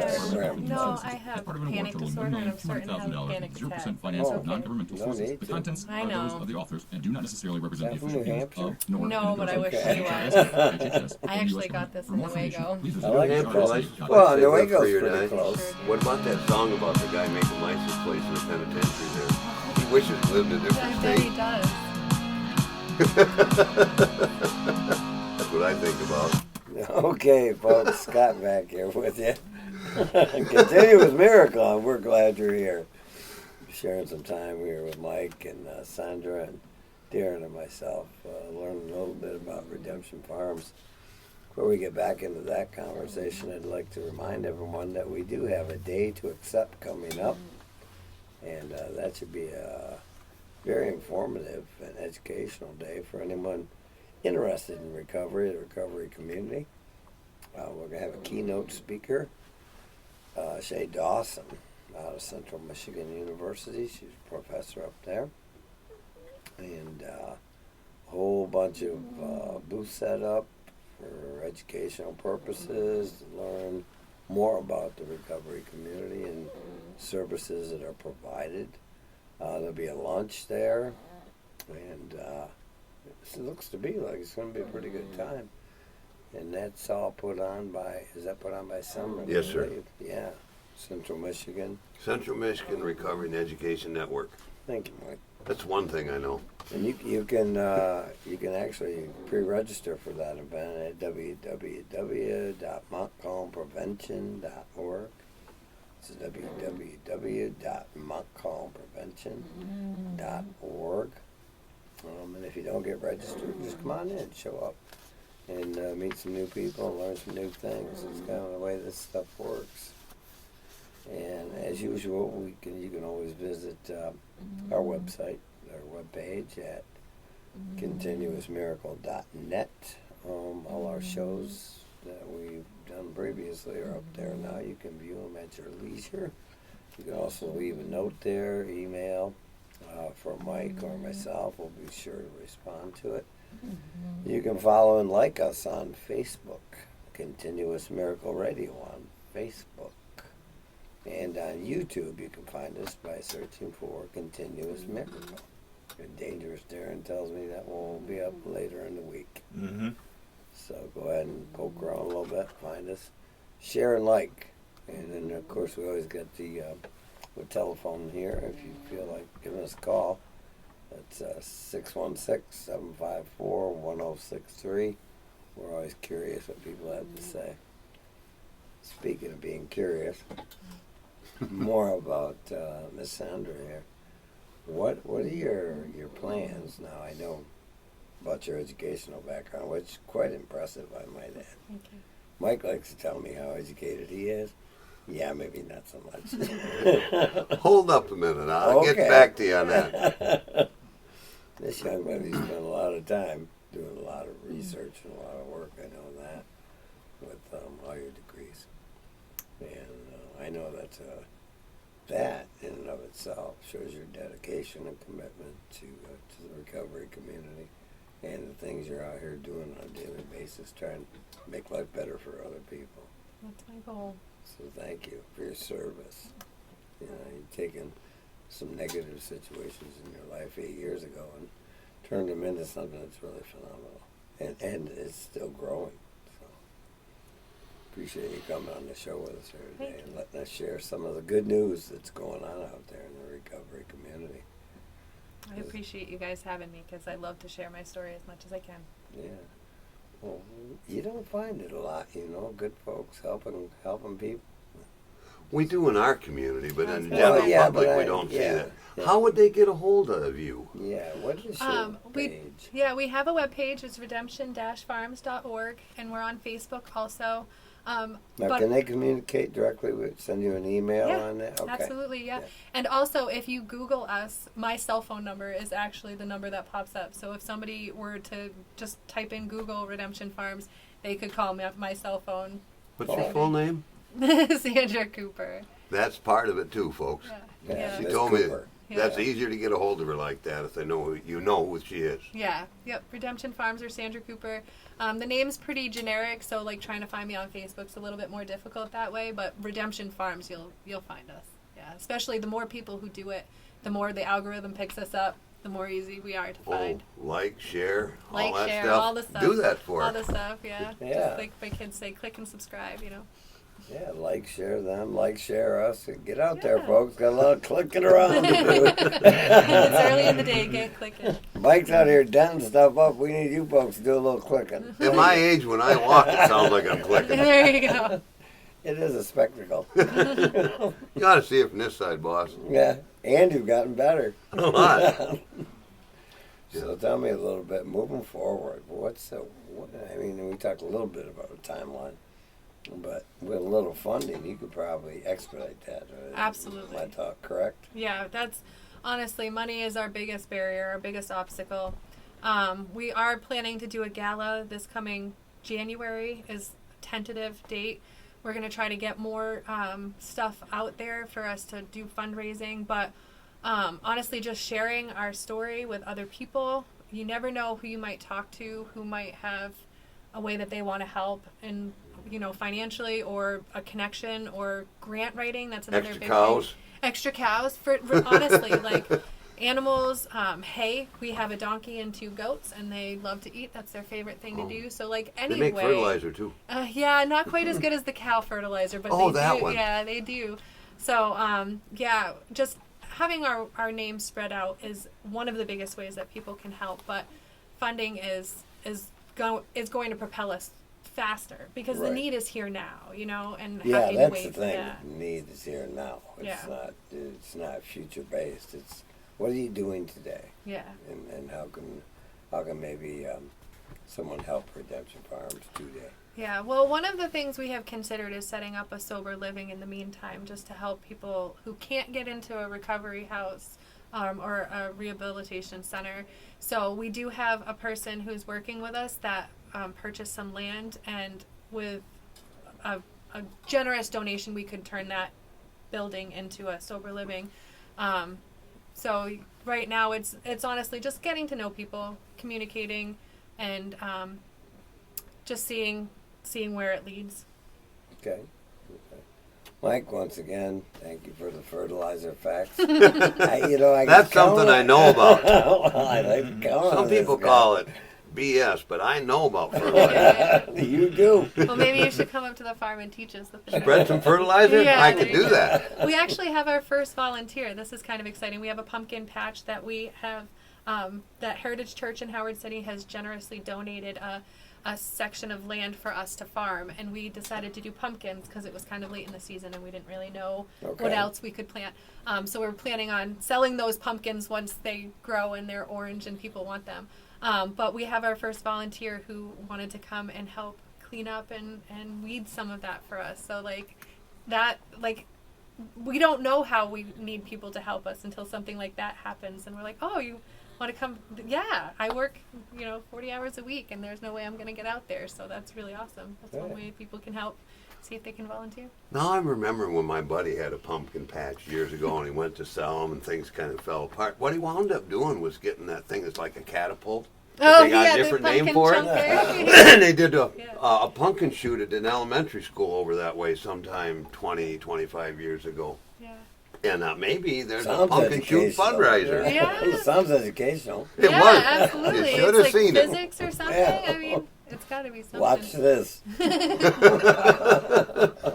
No, I have Part of an panic award disorder and I'm totaling starting to have $200,000 panic with 0% attacks. financing Oh, of non-governmental no sources. need The to. contents I are those know. of the authors and do not necessarily represent Is the that official from New views of, Hampshire? nor No, but I wish Okay. she was. HHS, I actually got this For in more information, Nuevo. please visit I like it. www.rsa.gov. Well, Say New good for Waco's your pretty night. close. What about that song about the guy making license plates in the penitentiary there? He wishes he lived in a different I bet he state. does. That's what I think about. Okay, folks, Scott back here with you. Continuous miracle, and we're glad you're here. Sharing some time here with Mike and Sandra and Darren and myself, learning a little bit about Redemption Farms. Before we get back into that conversation, I'd like to remind everyone that we do have a day to accept coming up, and that should be a very informative and educational day for anyone interested in recovery, the recovery community. We're going to have a keynote speaker, Shay Dawson, out of Central Michigan University. She's a professor up there. And a whole bunch of booths set up for educational purposes, to learn more about the recovery community and services that are provided. There'll be a lunch there, and it looks to be like it's going to be a pretty good time. And that's all put on by, is that put on by Summer? Yes, sir. Yeah, Central Michigan. Central Michigan Recovery and Education Network. Thank you, Mike. That's one thing I know. And you can actually pre-register for that event at www.montcalmprevention.org. It's www.montcalmprevention.org. And if you don't get registered, just come on in, show up, and meet some new people and learn some new things. It's kind of the way this stuff works. And as usual, you can always visit our website, our webpage at continuousmiracle.net. All our shows that we've done previously are up there now. You can view them at your leisure. You can also leave a note there, email for Mike or myself. We'll be sure to respond to it. You can follow and like us on Facebook, Continuous Miracle Radio on Facebook. And on YouTube, you can find us by searching for Continuous Miracle. And Dangerous Darren tells me that one will be up later in the week. Mm-hmm. So go ahead and poke around a little bit, find us, share and like. And then, of course, we always got the telephone here if you feel like giving us a call. That's 616-754-1063. We're always curious what people have to say. Speaking of being curious, more about Miss Sandra here. What are your plans now? I know about your educational background, which is quite impressive, I might add. Thank you. Mike likes to tell me how educated he is. Yeah, maybe not so much. Hold up a minute. I'll Okay. get back to you on that. This young lady's spent a lot of time doing a lot of research and a lot of work. I know that with all your degrees, and I know that that in and of itself shows your dedication and commitment to the recovery community and the things you're out here doing on a daily basis, trying to make life better for other people. That's my goal. So thank you for your service. You know, you've taken some negative situations in your life 8 years ago and turned them into something that's really phenomenal. And it's still growing. So appreciate you coming on the show with us here today and letting us share some of the good news that's going on out there in the recovery community. I appreciate you guys having me because I love to share my story as much as I can. Yeah. Well, you don't find it a lot, good folks helping people. We do in our community, but in the Well, general yeah, public, but we don't see that. yeah. How would they get a hold of you? Yeah, what is your page? We have a webpage. It's redemption-farms.org, and we're on Facebook also. Now, but can they communicate directly send you an email on that? Okay. absolutely, yeah. And also, if you Google us, my cell phone number is actually the number that pops up. So if somebody were to just type in Google Redemption Farms, they could call me up my cell phone. What's your full name? Sandra Cooper. That's part of it too, folks. Yeah. She Miss told me Cooper. that's easier to get a hold of her like that if they know who she is. Yeah. Yep. Redemption Farms or Sandra Cooper. The name's pretty generic, so like trying to find me on Facebook's a little bit more difficult that way. But Redemption Farms, you'll find us. Yeah. Especially the more people who do it, the more the algorithm picks us up, the more easy we are to find. Share, Like, all that share, stuff. all the stuff. Do that for all her. the stuff. Yeah. Yeah. Just like my kids say, click and subscribe. Yeah, share them, share us. Get out there, folks. Got a lot of clicking around to do. It's early in the day. Get clicking. Mike's out here denting stuff up. We need you folks to do a little clicking. At my age, when I walk, it sounds like I'm clicking. There you go. It is a spectacle. You ought to see it from this side, boss. Yeah, and you've gotten better. A lot. So tell me a little bit, moving forward, we talked a little bit about a timeline, but with a little funding, you could probably expedite that. Absolutely. My talk, correct? Yeah, that's honestly, money is our biggest barrier, our biggest obstacle. We are planning to do a gala this coming January is tentative date. We're going to try to get more stuff out there for us to do fundraising, but honestly, just sharing our story with other people. You never know who you might talk to, who might have a way that they want to help, and financially, or a connection, or grant writing. That's another Extra big cows. thing. Extra cows for honestly, like animals. Hay. We have a donkey and 2 goats, and they love to eat. That's their favorite thing to do. So like They anyway. make fertilizer too. Yeah, not quite as good as the cow fertilizer, but Oh, they that do. one. Yeah, they do. So just having our name spread out is one of the biggest ways that people can help. But funding is going to propel us faster because the Right. need is here now, and Yeah, having to that's wait the for thing. that. The need is here now. Yeah. It's not future based. It's what are you doing today, Yeah. and how can maybe someone help Redemption Farms today? Yeah, well, one of the things we have considered is setting up a sober living in the meantime, just to help people who can't get into a recovery house or a rehabilitation center. So we do have a person who's working with us that purchased some land, and with a generous donation, we could turn that building into a sober living. So right now, it's honestly just getting to know people, communicating, and just seeing where it leads. Okay. Mike, once again, thank you for the fertilizer facts. I That's something I know about. I like to count on Some this people guy. call it BS, but I know about fertilizer. You do. Well, maybe you should come up to the farm and teach us the thing. Spread some fertilizer? Yeah, I there could you do go. that. We actually have our first volunteer. This is kind of exciting. We have a pumpkin patch that we have, that Heritage Church in Howard City has generously donated a section of land for us to farm, and we decided to do pumpkins because it was kind of late in the season and we didn't really know what Okay. else we could plant. So we're planning on selling those pumpkins once they grow and they're orange and people want them. But we have our first volunteer who wanted to come and help clean up and weed some of that for us. So we don't know how we need people to help us until something like that happens, and we're like, oh, you want to come? Yeah, I work 40 hours a week, and there's no way I'm going to get out there. So that's really awesome. That's one Right. way people can help. See if they can volunteer. Now I'm remembering when my buddy had a pumpkin patch years ago, and he went to sell them, and things kind of fell apart. What he wound up doing was getting that thing that's like a catapult. Oh, They got yeah, a different the name pumpkin for it. chunker. And they did a Yeah. pumpkin shoot at an elementary school over that way sometime 25 years ago. Yeah. And maybe there's a Sounds pumpkin shoot educational. fundraiser. Yeah. Sounds educational. It Yeah, was. absolutely. You should It's have like seen it. physics or something. Yeah. I mean, it's got to be something. Watch this.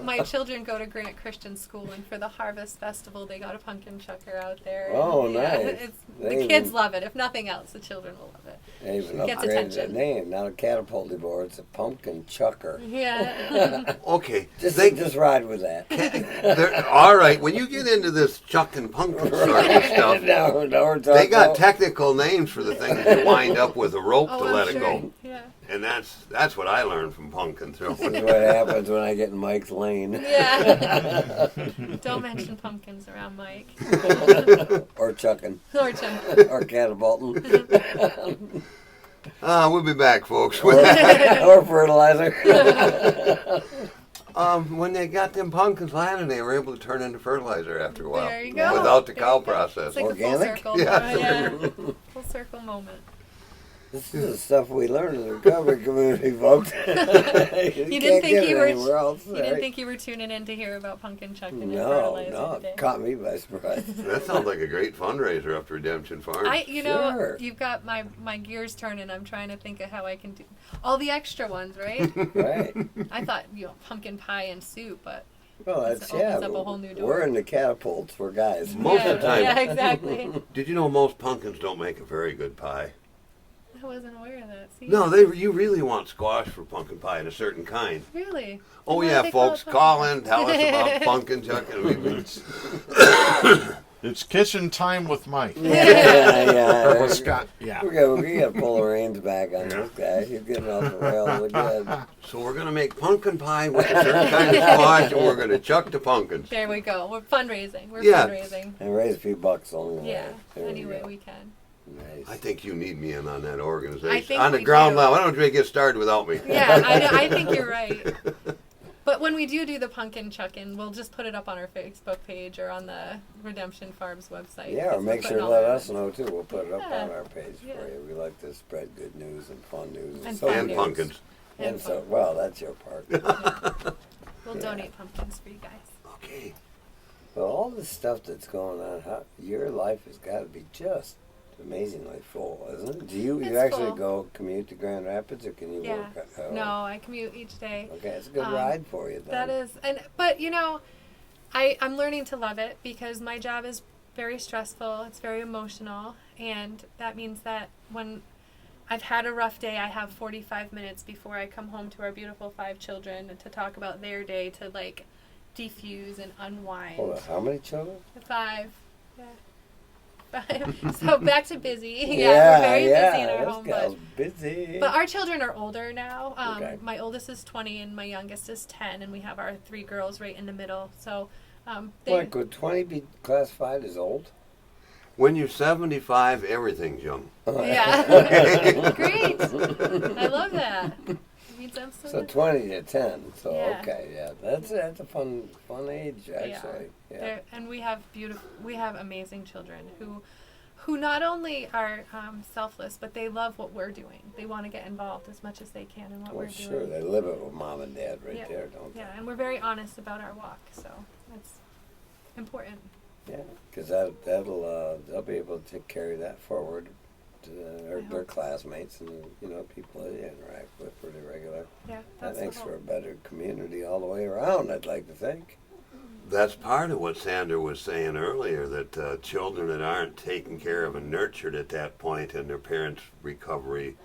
My children children go to Grant Christian School, and for the Harvest Festival, they got a pumpkin chucker out there. Oh, Yeah, nice. The kids love it. If nothing else, the children will love it. They even Gets upgraded attention. the name. Not a catapult board. It's a pumpkin chucker. Yeah. Okay. Just ride with that. All right. When you get into this chuck and pumpkin sort of stuff, they got technical names for the things you wind up with a rope to let it go. Yeah. And that's what I learned from pumpkin throwing. This is what happens when I get in Mike's lane. Yeah. Don't mention pumpkins around Mike. Or chucking. Or chucking. Or catapulting. We'll be back, folks. Or fertilizer. When they got them pumpkins landing, they were able to turn into fertilizer after a while. There you go. Without the There cow you go. process. It's like Organic? a full circle. Yeah. Full circle moment. This is the stuff we learned in the recovery community, folks. You didn't think you were. anywhere else, You didn't right? think you were tuning in to hear about pumpkin chucking and No, fertilizer no, today. it caught me by surprise. That sounds like a great fundraiser up to Redemption Farm. You know, Sure. you've got my gears turning. I'm trying to think of how I can do all the extra ones, right? Right. I thought, pumpkin pie and soup, but Well, It that's opens up a whole new door. We're in the catapults. We're guys. Most of the time. Yeah, exactly. Did you know most pumpkins don't make a very good pie? I wasn't aware of that. See? No, you really want squash for pumpkin pie in a certain kind. Really? Oh Why do yeah, they call folks, it call pumpkin? in, tell us about pumpkin chucking. It's kitchen time with Mike. Yeah. Or with Scott. Yeah. We got to pull the reins back on this guy. He's getting off the rails again. So we're gonna make pumpkin pie with a certain kind of squash, and we're gonna chuck the pumpkins. There we go. We're fundraising. We're Yeah. fundraising. And raise a few bucks on the way. Yeah. There Any way go. we can. Nice. I think you need me in on that organization. I think on the we ground do. level. I don't think get started without me. Yeah, I think you're right. But when we do the pumpkin chucking, we'll just put it up on our Facebook page or on the Redemption Farms website. Yeah, or 'cause we're make sure putting to all let the us events. know too. We'll put it up Yeah. on our page Yeah. for you. We like to spread good news and fun news And so fun And news. pumpkins. And so, well, that's your part. We'll Yeah. donate pumpkins for you guys. Okay. Well, all this stuff that's going on, your life has got to be just amazingly full, isn't it? Do you It's actually full. go commute to Grand Rapids, or can you Yeah. work? No, I commute each day. Okay, it's a good Um, ride for you. Then. That is, but I'm learning to love it because my job is very stressful. It's very emotional, and that means that when I've had a rough day, I have 45 minutes before I come home to our beautiful 5 children and to talk about their day, to like defuse and unwind. Hold on, how many children? 5. Yeah. 5. So back to busy. Yeah, we're very busy in our this home, gal's busy. but our children are older now. Okay. My oldest is 20 and my youngest is 10, and we have our 3 girls right in the middle. So, Like, would 20 be classified as old? When you're 75, everything's young. yeah, great. I love that. It means I'm so So good. 20 to 10. So Yeah. okay, yeah, that's a fun age actually. Yeah. And we have amazing children who not only are selfless, but they love what we're doing. They want to get involved as much as they can in what Well, we're sure, doing. they live it with mom and dad right Yeah. there, don't they? Yeah, and we're very honest about our walk, so that's important. Yeah, because they'll be able to carry that forward to their classmates and people that they interact with pretty regular. Yeah, That that's makes the for a hope. better community all the way around. I'd like to think. That's part of what Sandra was saying earlier, that children that aren't taken care of and nurtured at that point in their parents' recovery,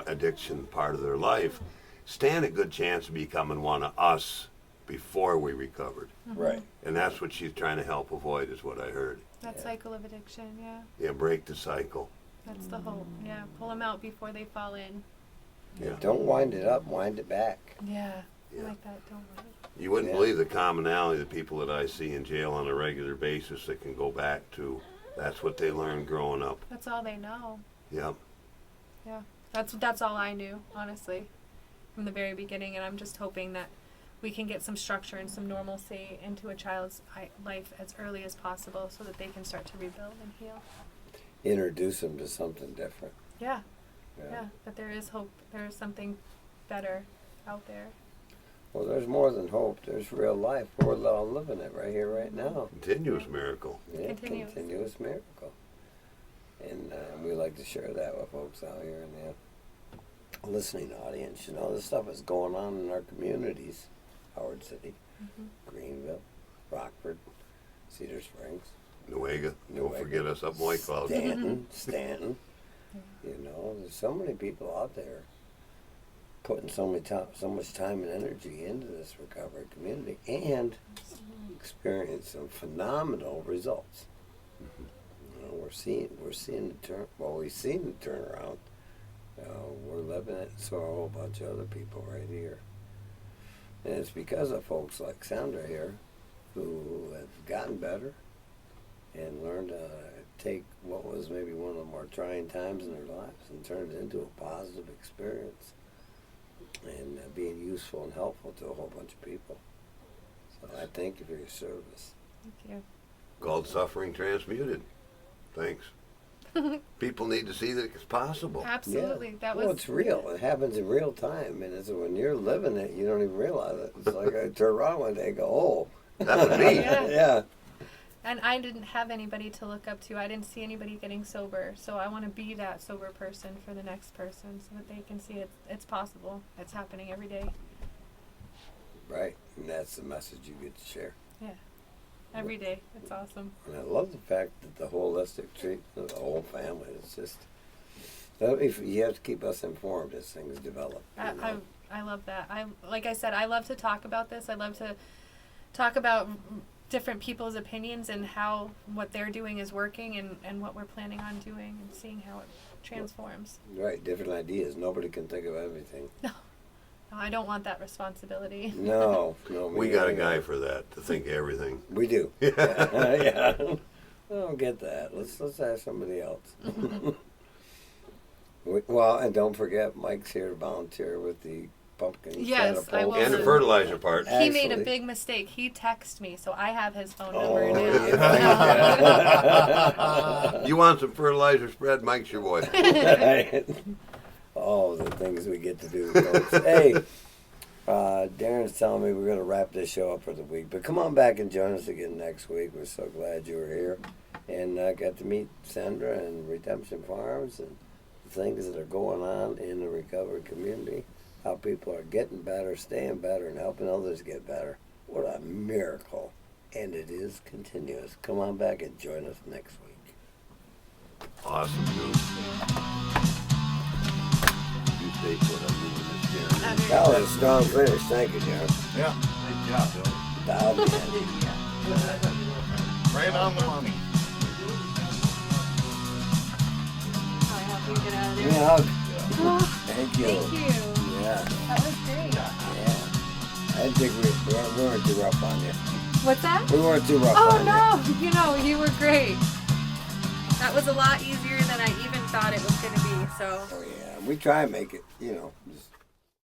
addiction part of their life, stand a good chance of becoming one of us before we recovered. Right. And that's what she's trying to help avoid, is what I heard. That cycle of addiction, yeah. Yeah, break the cycle. That's the hope. Yeah, pull them out before they fall in. Yeah. Don't wind it up, wind it back. Yeah, Yeah. I like that. Don't worry. You wouldn't Yeah. believe the commonality of the people that I see in jail on a regular basis that can go back to. That's what they learned growing up. That's all they know. Yep. Yeah, that's all I knew, honestly, from the very beginning. And I'm just hoping that we can get some structure and some normalcy into a child's life as early as possible, so that they can start to rebuild and heal. Introduce them to something different. Yeah, yeah. That there is hope. There is something better out there. Well, there's more than hope. There's real life. We're all living it right here, right now. Continuous miracle. Yeah, Continuous. continuous miracle. And we like to share that with folks out here in the listening audience. This stuff is going on in our communities. Howard City, Greenville, Rockford, Cedar Springs, Newega. Don't forget us up in White Cloud. Stanton. You know, there's so many people out there putting so much time and energy into this recovery community and experience some phenomenal results. You know, we're seeing the turn. Well, we've seen the turnaround. We're living it, and so are a whole bunch of other people right here. And it's because of folks like Sandra here who have gotten better and learned to take what was maybe one of the more trying times in their lives and turn it into a positive experience and being useful and helpful to a whole bunch of people. So I thank you for your service. Thank you. Called Suffering Transmuted. Thanks. People need to see that it's possible. Absolutely. Yeah. That well, was it's real. It happens in real time. And it's when you're living it, you don't even realize it. It's like I turn around one day and go, oh. That was me. Yeah. And I didn't have anybody to look up to. I didn't see anybody getting sober. So I want to be that sober person for the next person so that they can see it's possible. It's happening every day. Right. And that's the message you get to share. Yeah. Every day. It's awesome. And I love the fact that the holistic treatment of the whole family is just, you have to keep us informed as things develop. I love that. Like I said, I love to talk about this. I love to talk about different people's opinions and how what they're doing is working and what we're planning on doing and seeing how it transforms. Right, different ideas. Nobody can think of everything. No, I don't want that responsibility. No. We got a guy for that, to think of everything. We do. Yeah. I don't get that. Let's ask somebody else. Well, and don't forget, Mike's here to volunteer with the pumpkin Yes, I will. And the fertilizer part. He made a big mistake. He texted me, so I have his phone number now. Yeah. You want some fertilizer spread? Mike's your boy. Oh, the things we get to do, folks. Hey, Darren's telling me we're going to wrap this show up for the week, but come on back and join us again next week. We're so glad you were here. And I got to meet Sandra and Redemption Farms and things that are going on in the recovery community, how people are getting better, staying better, and helping others get better. What a miracle. And it is continuous. Come on back and join us next week. Awesome, dude. You stay put. I'm moving this down. That was a strong finish. Thank you, Darren. Yeah. Good job, Bill. Dialed in. Right on the money. Get out of Give me a hug. Thank you. Thank you. Yeah. That was great. Yeah. I didn't think we weren't too rough on you. What's that? We weren't too rough Oh on you. no, you were great. That was a lot easier than I even thought it was going to be. So. Oh yeah. We try and make it, just